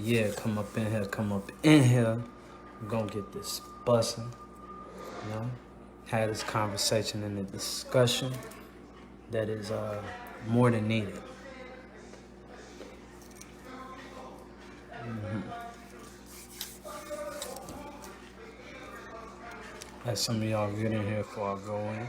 yeah, come up in here, come up in here. We're gonna get this bussin', you know? Have this conversation and a discussion that is more than needed. Let some of y'all get in here before I go in.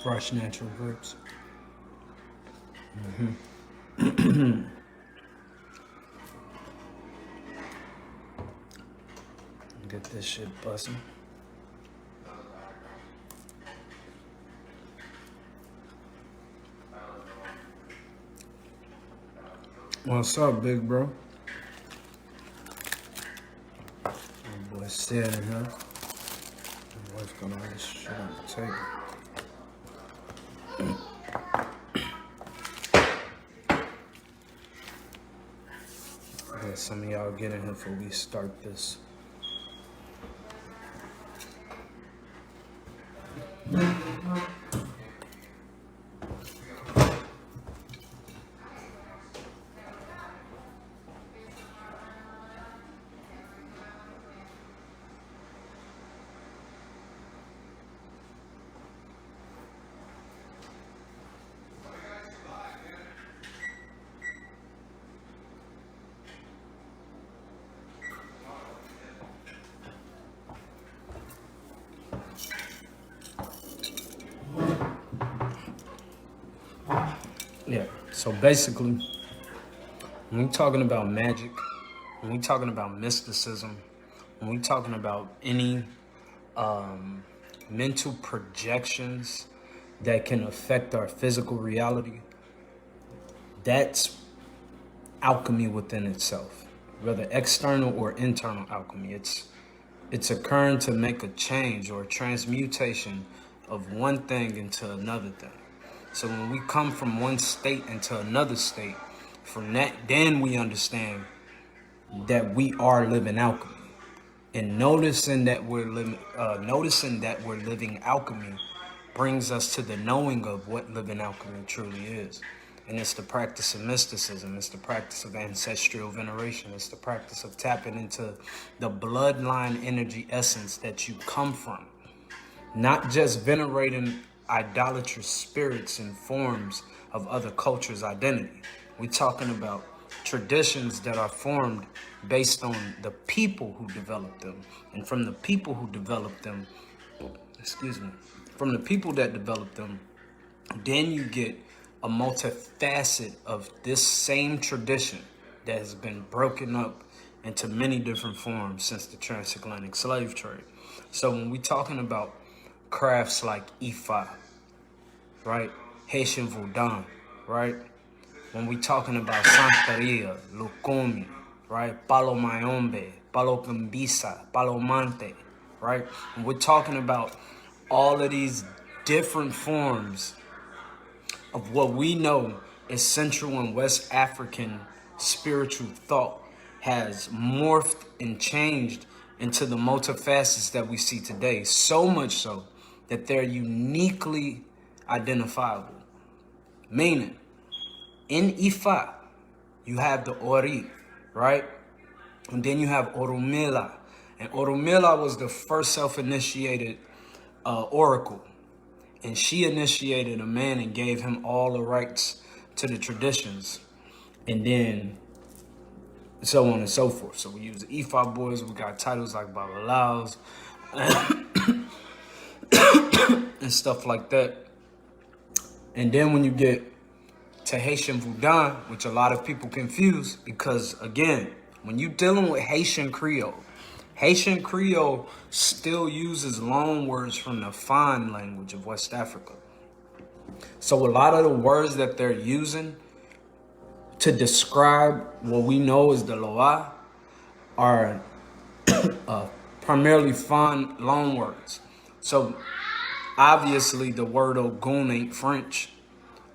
Fresh natural grapes. Get this shit bussin'. What's up, big bro? My boy said in here. My wife's got all this shit on the table. Let some of y'all get in here before we start this. Yeah, so basically, when we talking about magic, when we talking about mysticism, when we talking about any mental projections that can affect our physical reality, that's alchemy within itself, whether external or internal alchemy. It's occurring to make a change or a transmutation of one thing into another thing. So when we come from one state into another state, from that, then we understand that we are living alchemy. And noticing that we're living alchemy brings us to the knowing of what living alchemy truly is. And it's the practice of mysticism. It's the practice of ancestral veneration. It's the practice of tapping into the bloodline energy essence that you come from. Not just venerating idolatrous spirits and forms of other cultures' identity. We're talking about traditions that are formed based on the people who developed them. And from the people who developed them, from the people that developed them, then you get a multifacet of this same tradition that has been broken up into many different forms since the transatlantic slave trade. So when we're talking about crafts like Ifa, right? Haitian Voodoo, right? When we talking about Santeria, Lukumi, right? Palo Mayombe, Palo Cambisa, Palo Mante, right? When we're talking about all of these different forms of what we know is Central and West African spiritual thought has morphed and changed into the multifacets that we see today. So much so that they're uniquely identifiable. Meaning, in Ifa, you have the Ori, right? And then you have Orumila. And Orumila was the first self-initiated oracle. And she initiated a man and gave him all the rights to the traditions. And then so on and so forth. So we use the Ifa boys. We got titles like Babalaos and stuff like that. And then when you get to Haitian Voodoo, which a lot of people confuse, because again, when you're dealing with Haitian Creole still uses loan words from the Fan language of West Africa. So a lot of the words that they're using to describe what we know as the Loa are primarily Fan loan words. So obviously the word Ogun ain't French.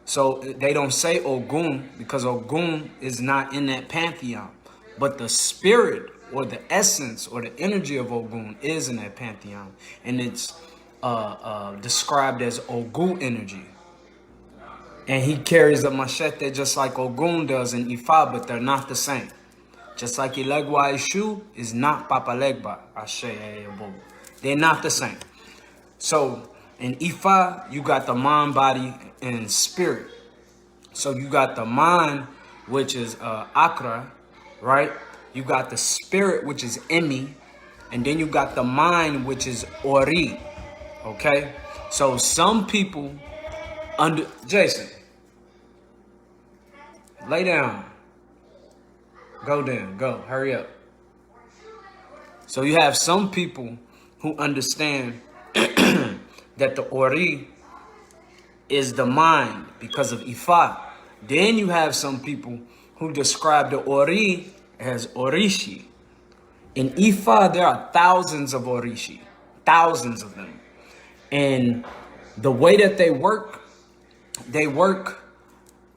So they don't say Ogun because Ogun is not in that pantheon. But the spirit or the essence or the energy of Ogun is in that pantheon. And it's described as Ogu energy. And he carries a machete just like Ogun does in Ifa, but they're not the same. Just like Ilegwa Ishu is not Papa Legba. They're not the same. So in Ifa, you got the mind, body, and spirit. So you got the mind, which is Akra, right? You got the spirit, which is Emi. And then you got the mind, which is Ori. Okay? So some people Jason, lay down. Go down. Go. Hurry up. So you have some people who understand that the Ori is the mind because of Ifa. Then you have some people who describe the Ori as Orishi. In Ifa, there are thousands of Orishi. Thousands of them. And the way that they work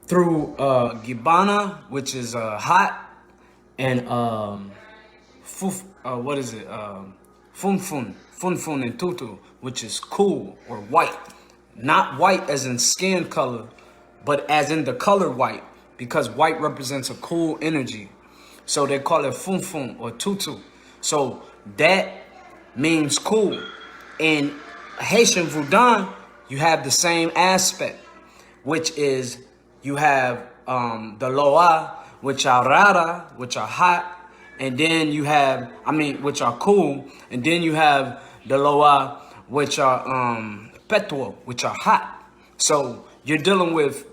through Gibana, which is hot, and Funfun and Tutu, which is cool or white. Not white as in skin color, but as in the color white, because white represents a cool energy. So they call it Funfun or Tutu. So that means cool. In Haitian Voodoo, you have the same aspect, which is you have the Loa, which are rara, which are hot, and then you have, which are cool, and then you have the Loa, which are Petwo, which are hot. So you're dealing with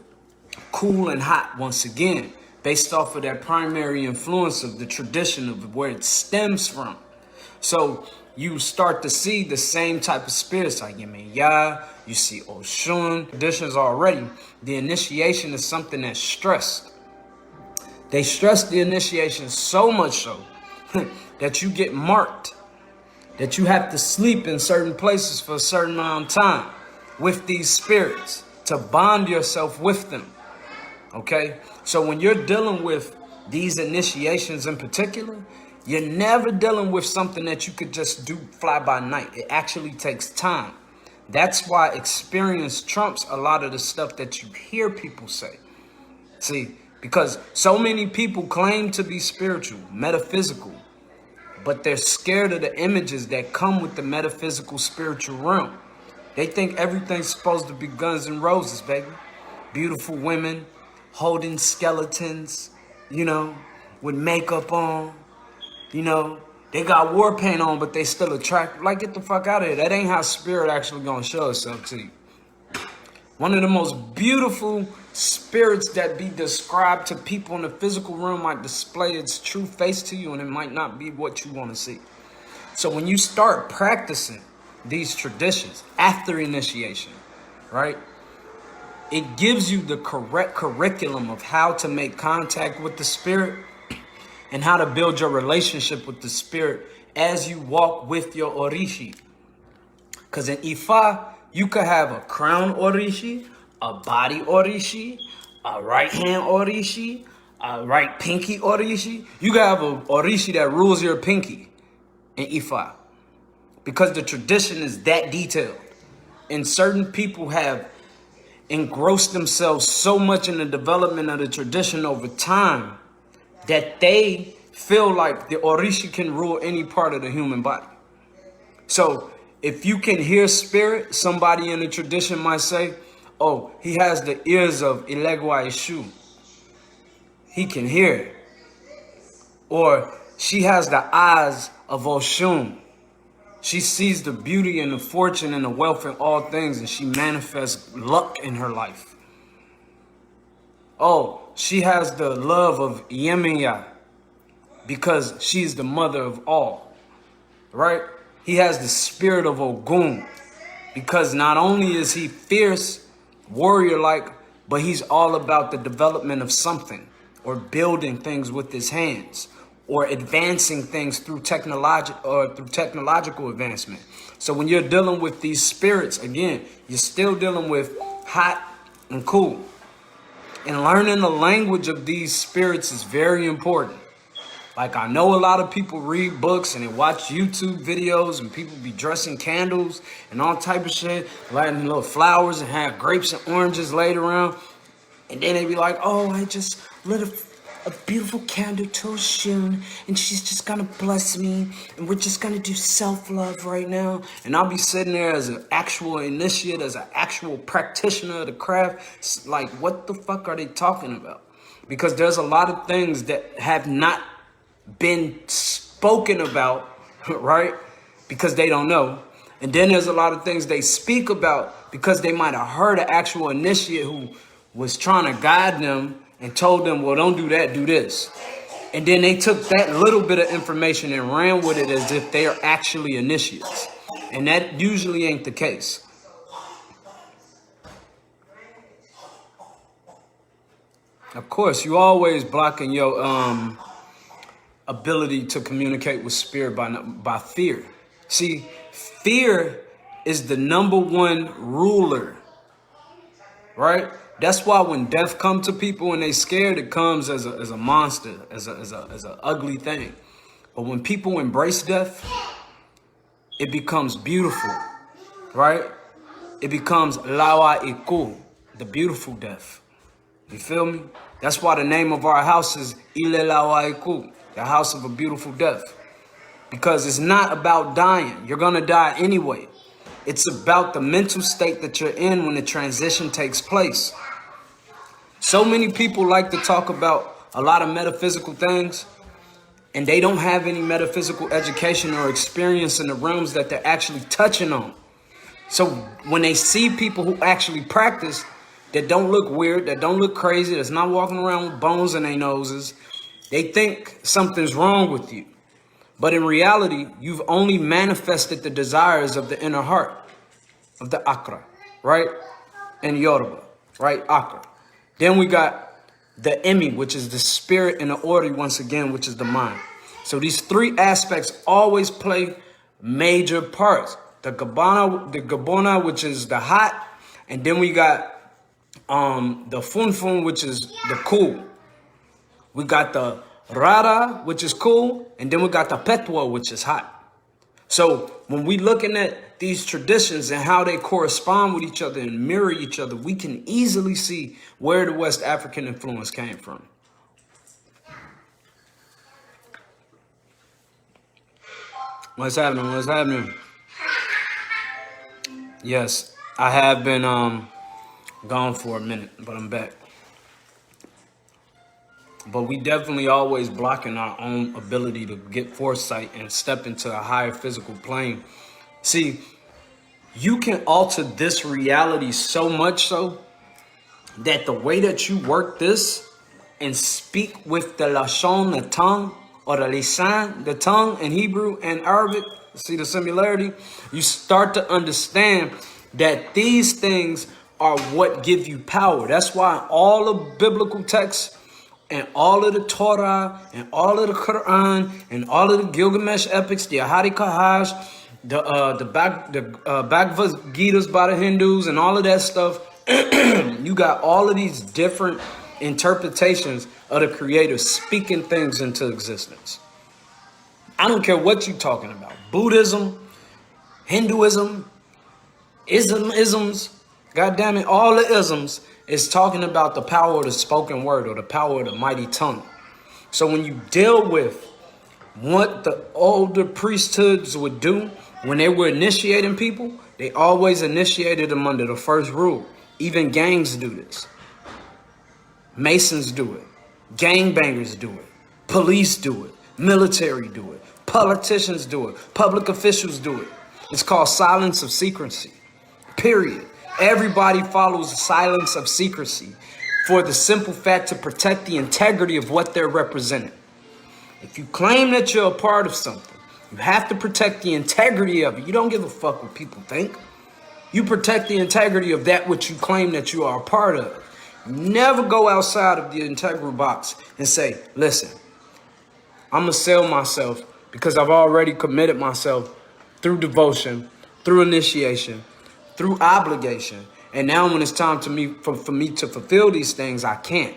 cool and hot once again, based off of that primary influence of the tradition of where it stems from. So you start to see the same type of spirits like Yemenya, you see Oshun. Traditions already, the initiation is something that's stressed. They stress the initiation so much so that you get marked, that you have to sleep in certain places for a certain amount of time with these spirits to bond yourself with them. Okay? So when you're dealing with these initiations in particular, you're never dealing with something that you could just do fly by night. It actually takes time. That's why experience trumps a lot of the stuff that you hear people say. See, because so many people claim to be spiritual, metaphysical, but they're scared of the images that come with the metaphysical spiritual realm. They think everything's supposed to be Guns N' Roses, baby. Beautiful women holding skeletons, with makeup on. They got war paint on, but they still attract. Like, get the fuck out of here. That ain't how spirit actually gonna show itself to you. One of the most beautiful spirits that be described to people in the physical realm might display its true face to you, and it might not be what you want to see. So when you start practicing these traditions after initiation, right, it gives you the correct curriculum of how to make contact with the spirit and how to build your relationship with the spirit as you walk with your Orishi. Because in Ifa, you could have a crown Orishi, a body Orishi, a right hand Orishi, a right pinky Orishi. You could have a Orishi that rules your pinky in Ifa. Because the tradition is that detailed. And certain people have engrossed themselves so much in the development of the tradition over time that they feel like the Orishi can rule any part of the human body. So if you can hear spirit, somebody in the tradition might say, oh, he has the ears of Ilegwa Ishu. He can hear it. Or she has the eyes of Oshun. She sees the beauty and the fortune and the wealth in all things, and she manifests luck in her life. Oh, she has the love of Yemenya because she's the mother of all, right? He has the spirit of Ogun because not only is he fierce, warrior-like, but he's all about the development of something or building things with his hands or advancing things through technological advancement. So when you're dealing with these spirits, again, you're still dealing with hot and cool. And learning the language of these spirits is very important. Like, I know a lot of people read books and they watch YouTube videos and people be dressing candles and all type of shit, lighting little flowers and have grapes and oranges laid around. And then they be like, oh, I just lit a beautiful candle to Oshun, and she's just gonna bless me, and we're just gonna do self-love right now. And I'll be sitting there as an actual initiate, as an actual practitioner of the craft, like, what the fuck are they talking about? Because there's a lot of things that have not been spoken about, right? Because they don't know. And then there's a lot of things they speak about because they might have heard an actual initiate who was trying to guide them and told them, well, don't do that, do this. And then they took that little bit of information and ran with it as if they are actually initiates. And that usually ain't the case. Of course, you always blocking your ability to communicate with spirit by fear. See, fear is the #1 ruler, right? That's why when death comes to people and they scared, it comes as a monster, as a ugly thing. But when people embrace death, it becomes beautiful, right? It becomes Lawa Iku, the beautiful death. You feel me? That's why the name of our house is Ile Lawa Iku, the house of a beautiful death. Because it's not about dying. You're gonna die anyway. It's about the mental state that you're in when the transition takes place. So many people like to talk about a lot of metaphysical things, and they don't have any metaphysical education or experience in the realms that they're actually touching on. So when they see people who actually practice, that don't look weird, that don't look crazy, that's not walking around with bones in their noses, they think something's wrong with you. But in reality, you've only manifested the desires of the inner heart, of the Akra, right? And Yoruba, right? Akra. Then we got the Emi, which is the spirit, and the Ori, once again, which is the mind. So these three aspects always play major parts. The Gabona, which is the hot, and then we got the Funfun, which is the cool. We got the Rara, which is cool, and then we got the Petwa, which is hot. So when we looking at these traditions and how they correspond with each other and mirror each other, we can easily see where the West African influence came from. What's happening? What's happening? Yes, I have been gone for a minute, but I'm back. But we definitely always blocking our own ability to get foresight and step into a higher physical plane. See, you can alter this reality so much so that the way that you work this and speak with the lashon, the tongue, or the lisan, the tongue in Hebrew and Arabic, see the similarity? You start to understand that these things are what give you power. That's why all the biblical texts and all of the Torah and all of the Quran and all of the Gilgamesh epics, the Ahadi Kahaj, the Bhagavad Gitas by the Hindus and all of that stuff, you got all of these different interpretations of the Creator speaking things into existence. I don't care what you're talking about. Buddhism, Hinduism, isms, God damn it, all the isms is talking about the power of the spoken word or the power of the mighty tongue. So when you deal with what the older priesthoods would do when they were initiating people, they always initiated them under the first rule. Even gangs do this. Masons do it. Gangbangers do it. Police do it. Military do it. Politicians do it. Public officials do it. It's called silence of secrecy. Period. Everybody follows the silence of secrecy for the simple fact to protect the integrity of what they're representing. If you claim that you're a part of something, you have to protect the integrity of it. You don't give a fuck what people think. You protect the integrity of that which you claim that you are a part of. You never go outside of the integral box and say, listen, I'm going to sell myself because I've already committed myself through devotion, through initiation, through obligation. And now when it's time for me to fulfill these things, I can't.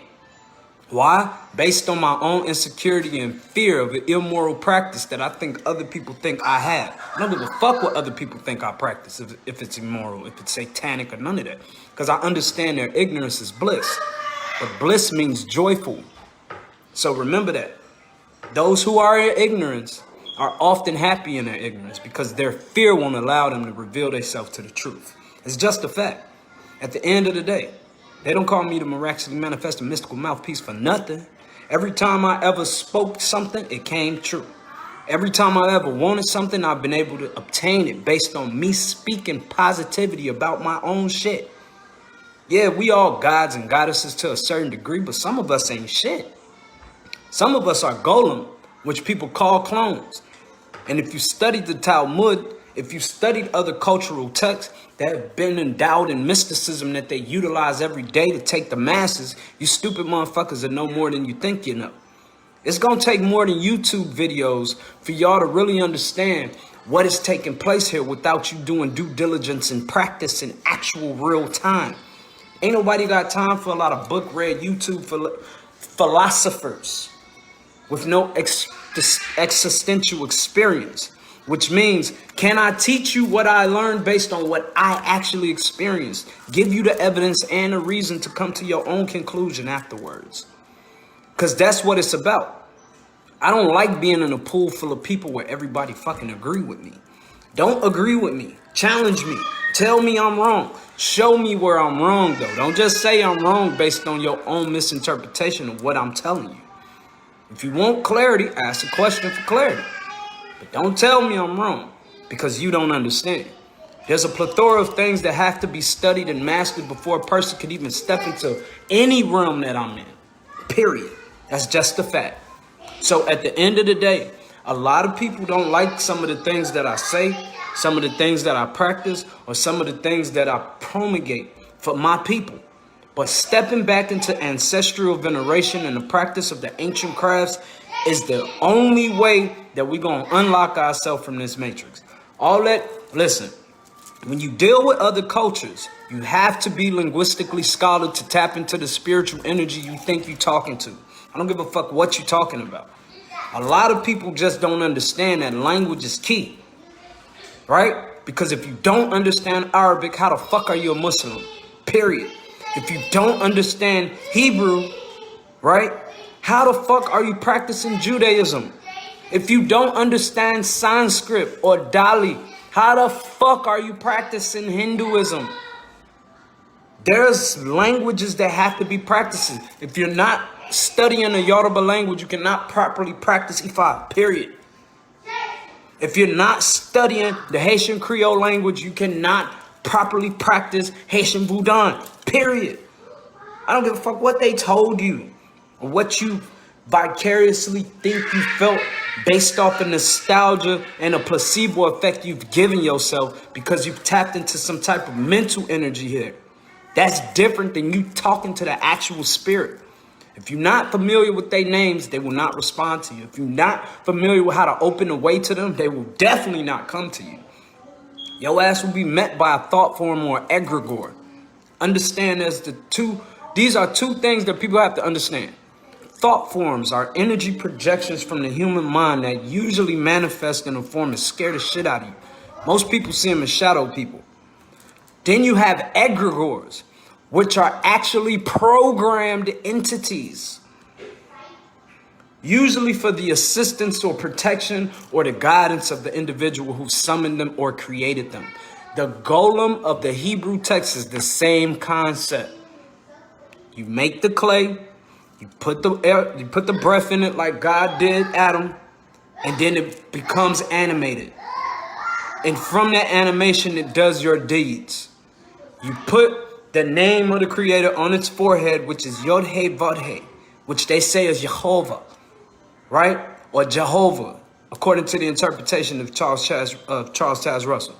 Why? Based on my own insecurity and fear of an immoral practice that I think other people think I have. I don't give a fuck what other people think I practice, if it's immoral, if it's satanic, or none of that. Because I understand their ignorance is bliss. But bliss means joyful. So remember that. Those who are in ignorance are often happy in their ignorance because their fear won't allow them to reveal themselves to the truth. It's just a fact. At the end of the day, they don't call me the miraculously manifested mystical mouthpiece for nothing. Every time I ever spoke something, it came true. Every time I ever wanted something, I've been able to obtain it based on me speaking positivity about my own shit. Yeah, we all gods and goddesses to a certain degree, but some of us ain't shit. Some of us are golem, which people call clones. And if you studied the Talmud, if you studied other cultural texts that have been endowed in mysticism that they utilize every day to take the masses, you stupid motherfuckers are no more than you think you know. It's going to take more than YouTube videos for y'all to really understand what is taking place here without you doing due diligence and practice in actual real time. Ain't nobody got time for a lot of book read YouTube philosophers with no existential experience, which means, can I teach you what I learned based on what I actually experienced? Give you the evidence and a reason to come to your own conclusion afterwards. Because that's what it's about. I don't like being in a pool full of people where everybody fucking agree with me. Don't agree with me. Challenge me. Tell me I'm wrong. Show me where I'm wrong, though. Don't just say I'm wrong based on your own misinterpretation of what I'm telling you. If you want clarity, ask a question for clarity. But don't tell me I'm wrong because you don't understand. There's a plethora of things that have to be studied and mastered before a person could even step into any realm that I'm in. Period. That's just a fact. So at the end of the day, a lot of people don't like some of the things that I say, some of the things that I practice, or some of the things that I promulgate for my people. But stepping back into ancestral veneration and the practice of the ancient crafts is the only way that we're going to unlock ourselves from this matrix. All that, listen, when you deal with other cultures, you have to be linguistically scholarly to tap into the spiritual energy you think you're talking to. I don't give a fuck what you're talking about. A lot of people just don't understand that language is key, right? Because if you don't understand Arabic, how the fuck are you a Muslim? Period. If you don't understand Hebrew, right? How the fuck are you practicing Judaism? If you don't understand Sanskrit or Dali, how the fuck are you practicing Hinduism? There's languages that have to be practiced. If you're not studying the Yoruba language, you cannot properly practice Ifa, period. If you're not studying the Haitian Creole language, you cannot properly practice Haitian Voodoo, period. I don't give a fuck what they told you or what you vicariously think you felt based off of nostalgia and a placebo effect you've given yourself because you've tapped into some type of mental energy here. That's different than you talking to the actual spirit. If you're not familiar with their names, they will not respond to you. If you're not familiar with how to open the way to them, they will definitely not come to you. Your ass will be met by a thought form or egregore. Understand these are two things that people have to understand. Thought forms are energy projections from the human mind that usually manifest in a form that scare the shit out of you. Most people see them as shadow people. Then you have egregores, which are actually programmed entities, usually for the assistance or protection or the guidance of the individual who summoned them or created them. The golem of the Hebrew text is the same concept. You make the clay, you put the air, you put the breath in it like God did Adam, and then it becomes animated. And from that animation, it does your deeds. You put the name of the creator on its forehead, which is Yod-He Vod-He, which they say is Jehovah, right? Or Jehovah, according to the interpretation of Charles Chaz Russell.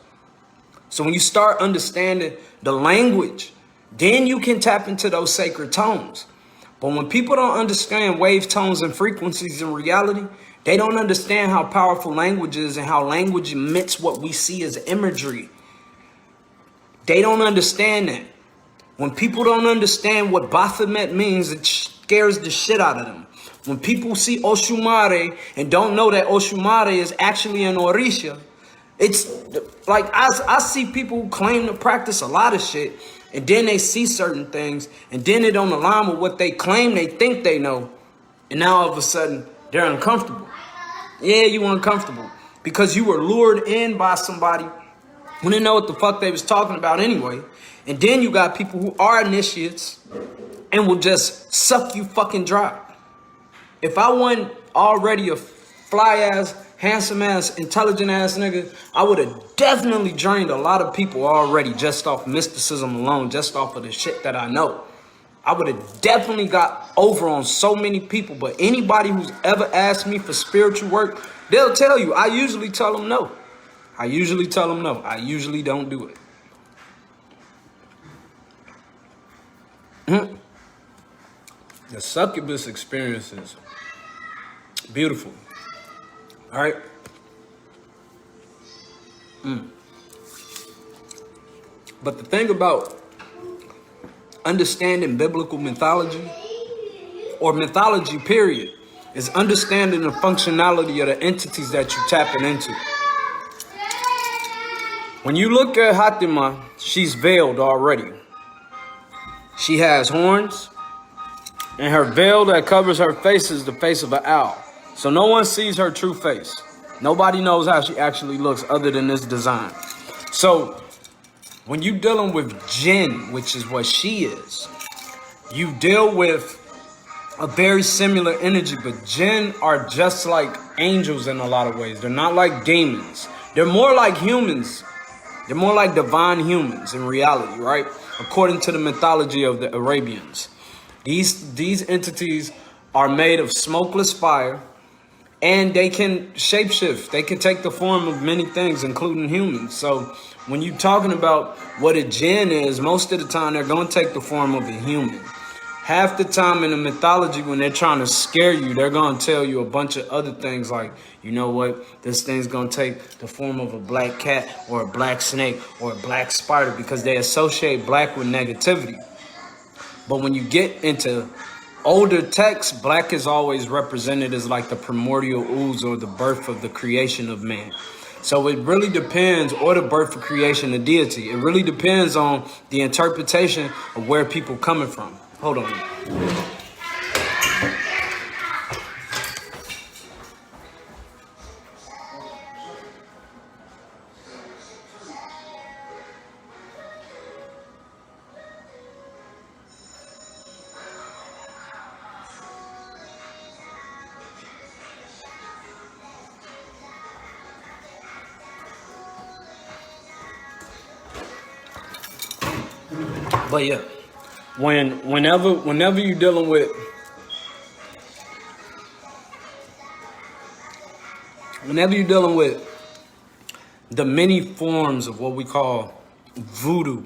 So when you start understanding the language, then you can tap into those sacred tones. But when people don't understand wave tones and frequencies in reality, they don't understand how powerful language is and how language emits what we see as imagery. They don't understand that. When people don't understand what Baphomet means, scares the shit out of them. When people see Oshumare and don't know that Oshumare is actually an Orisha, it's like I see people who claim to practice a lot of shit, and then they see certain things, and then it don't align with what they claim they think they know, and now all of a sudden they're uncomfortable. Yeah, you uncomfortable because you were lured in by somebody who didn't know what the fuck they was talking about anyway. And then you got people who are initiates and will just suck you fucking dry. If I wasn't already a fly ass, handsome ass, intelligent ass nigga, I would have definitely drained a lot of people already just off mysticism alone, just off of the shit that I know. I would have definitely got over on so many people, but anybody who's ever asked me for spiritual work, they'll tell you, I usually tell them no. I usually tell them no. I usually don't do it. The succubus experience is beautiful. All right. But the thing about understanding biblical mythology, or mythology period, is understanding the functionality of the entities that you're tapping into. When you look at Hatima, she's veiled already. She has horns, and her veil that covers her face is the face of an owl. So no one sees her true face. Nobody knows how she actually looks other than this design. So when you're dealing with jinn, which is what she is, you deal with a very similar energy, but jinn are just like angels in a lot of ways. They're not like demons. They're more like humans. They're more like divine humans in reality, right? According to the mythology of the Arabians. These entities are made of smokeless fire, and they can shapeshift. They can take the form of many things, including humans. So when you're talking about what a jinn is, most of the time they're going to take the form of a human. Half the time in the mythology, when they're trying to scare you, they're going to tell you a bunch of other things like, you know what, this thing's going to take the form of a black cat or a black snake or a black spider, because they associate black with negativity. But when you get into older texts, black is always represented as like the primordial ooze, or the birth of the creation of man. So it really depends, or the birth of creation of deity. It really depends on the interpretation of where people coming from. Hold on. But yeah, whenever you're dealing with the many forms of what we call voodoo,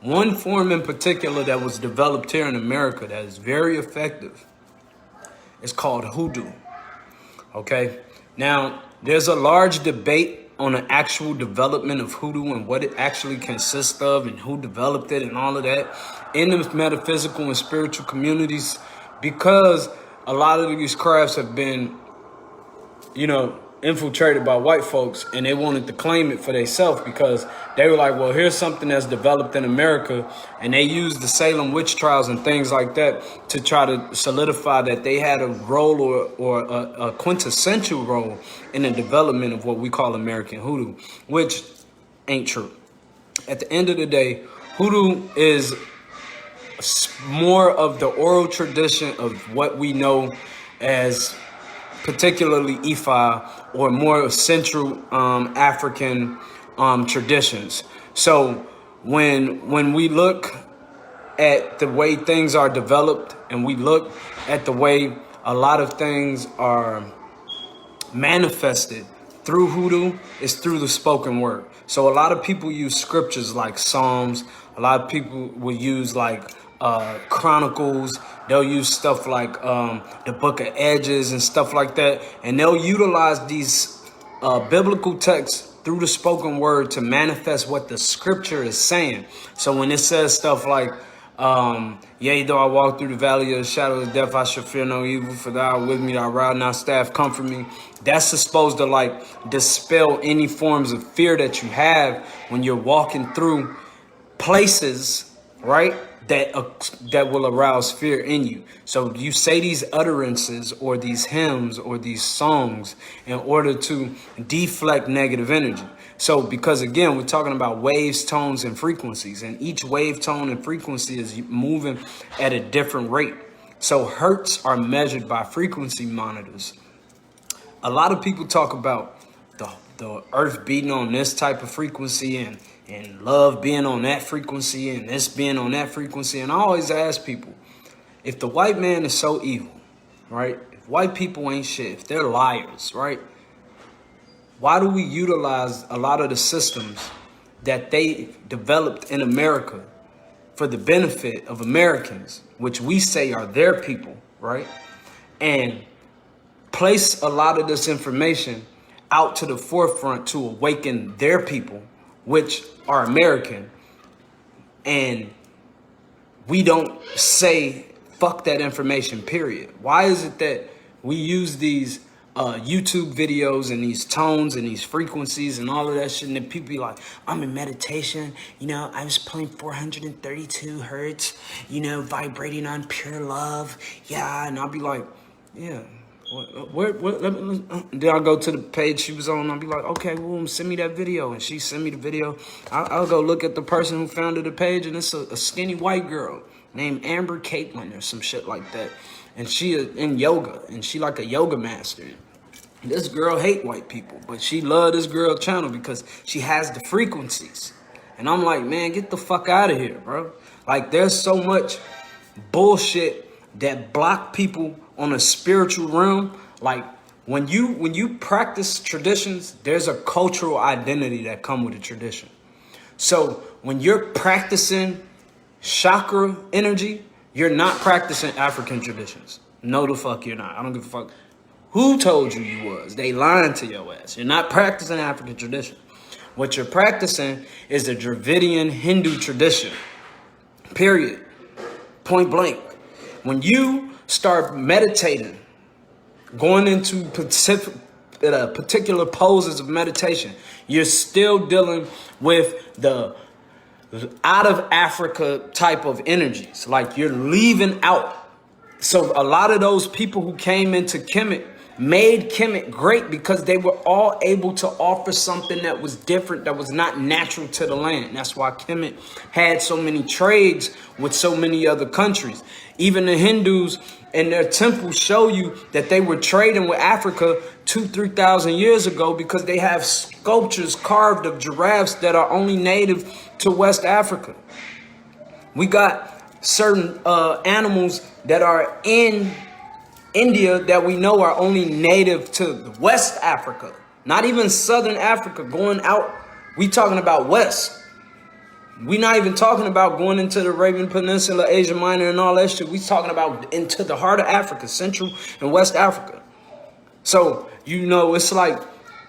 one form in particular that was developed here in America that is very effective is called hoodoo. Okay, now there's a large debate on the actual development of hoodoo and what it actually consists of and who developed it and all of that in the metaphysical and spiritual communities, because a lot of these crafts have been, infiltrated by white folks, and they wanted to claim it for themselves because they were like, well, here's something that's developed in America, and they used the Salem witch trials and things like that to try to solidify that they had a role or a quintessential role in the development of what we call American hoodoo, which ain't true. At the end of the day, hoodoo is more of the oral tradition of what we know as particularly Ifa or more Central African traditions. So when we look at the way things are developed and we look at the way a lot of things are manifested through hoodoo, is through the spoken word. So a lot of people use scriptures like Psalms. A lot of people will use like Chronicles. They'll use stuff like the Book of Edges and stuff like that. And they'll utilize these biblical texts through the spoken word to manifest what the scripture is saying. So when it says stuff like, Yea, though I walk through the valley of the shadow of death, I shall fear no evil, for thou art with me, thy rod and thy staff comfort me. That's supposed to like dispel any forms of fear that you have when you're walking through places, right? That will arouse fear in you. So you say these utterances or these hymns or these songs in order to deflect negative energy. So because again, we're talking about waves, tones, and frequencies, and each wave, tone, and frequency is moving at a different rate. So hertz are measured by frequency monitors. A lot of people talk about the earth beating on this type of frequency and love being on that frequency and this being on that frequency. And I always ask people, if the white man is so evil, right? If white people ain't shit, if they're liars, right? Why do we utilize a lot of the systems that they developed in America for the benefit of Americans, which we say are their people, right? And place a lot of this information out to the forefront to awaken their people, which are American, and we don't say fuck that information, period. Why is it that we use these YouTube videos and these tones and these frequencies and all of that shit, and then people be like, I'm in meditation, you know, I was playing 432 hertz, you know, vibrating on pure love, yeah, and I'll be like, yeah. Then I'll go to the page she was on. I'll be like, okay, well, send me that video. And she sent me the video. I'll go look at the person who founded the page, and it's a skinny white girl named Amber Caitlin or some shit like that. And she is in yoga, and she like a yoga master. This girl hate white people, but she love this girl channel because she has the frequencies. And I'm like, man, get the fuck out of here, bro. Like, there's so much bullshit that block people on a spiritual realm. Like when you practice traditions, there's a cultural identity that come with a tradition. So when you're practicing chakra energy, you're not practicing African traditions. No, the fuck you're not. I don't give a fuck who told you you was. They lying to your ass. You're not practicing African tradition. What you're practicing is the Dravidian Hindu tradition. Period. Point blank. When you start meditating, going into particular poses of meditation, you're still dealing with the out of Africa type of energies. Like you're leaving out. So a lot of those people who came into Kemet made Kemet great because they were all able to offer something that was different, that was not natural to the land. That's why Kemet had so many trades with so many other countries. Even the Hindus in their temples show you that they were trading with Africa 2,000-3,000 years ago because they have sculptures carved of giraffes that are only native to West Africa. We got certain animals that are in India that we know are only native to West Africa, not even Southern Africa. Going out, we talking about West. We're not even talking about going into the Arabian Peninsula, Asia Minor, and all that shit. We talking about into the heart of Africa, Central and West Africa. So, you know, it's like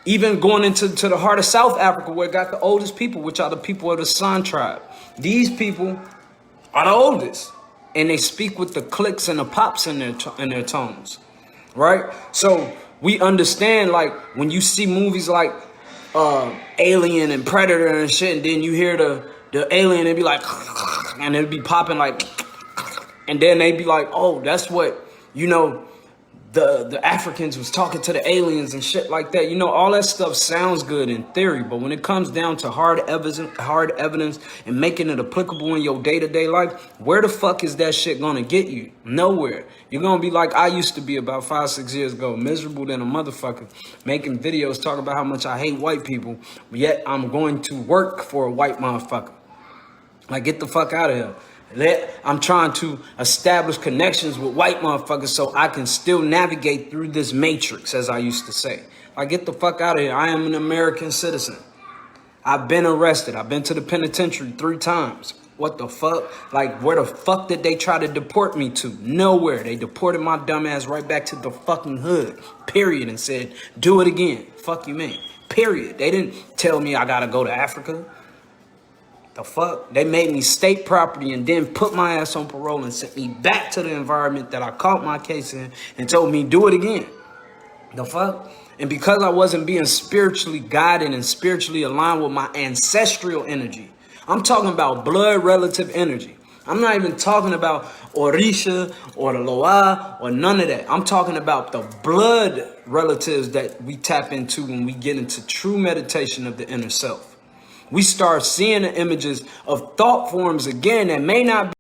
even going into the heart of South Africa, where it got the oldest people, which are the people of the San tribe. These people are the oldest, and they speak with the clicks and the pops in their tones, right? So we understand, like, when you see movies like Alien and Predator and shit, and then you hear the alien, it'd be like, and it'd be popping like, and then they'd be like, oh, that's what, you know, the Africans was talking to the aliens and shit like that. You know, all that stuff sounds good in theory, but when it comes down to hard evidence and making it applicable in your day-to-day life, where the fuck is that shit gonna get you? Nowhere. You're gonna be like I used to be about 5-6 years ago, miserable than a motherfucker, making videos talking about how much I hate white people, but yet I'm going to work for a white motherfucker. Like, get the fuck out of here. I'm trying to establish connections with white motherfuckers so I can still navigate through this matrix, as I used to say. Like, get the fuck out of here. I am an American citizen. I've been arrested. I've been to the penitentiary 3 times. What the fuck? Like, where the fuck did they try to deport me to? Nowhere. They deported my dumb ass right back to the fucking hood. Period. And said, do it again. Fuck you, man. Period. They didn't tell me I gotta go to Africa. The fuck? They made me state property and then put my ass on parole and sent me back to the environment that I caught my case in and told me do it again. The fuck? And because I wasn't being spiritually guided and spiritually aligned with my ancestral energy, I'm talking about blood relative energy. I'm not even talking about Orisha or the Loa or none of that. I'm talking about the blood relatives that we tap into when we get into true meditation of the inner self. We start seeing the images of thought forms again that may not be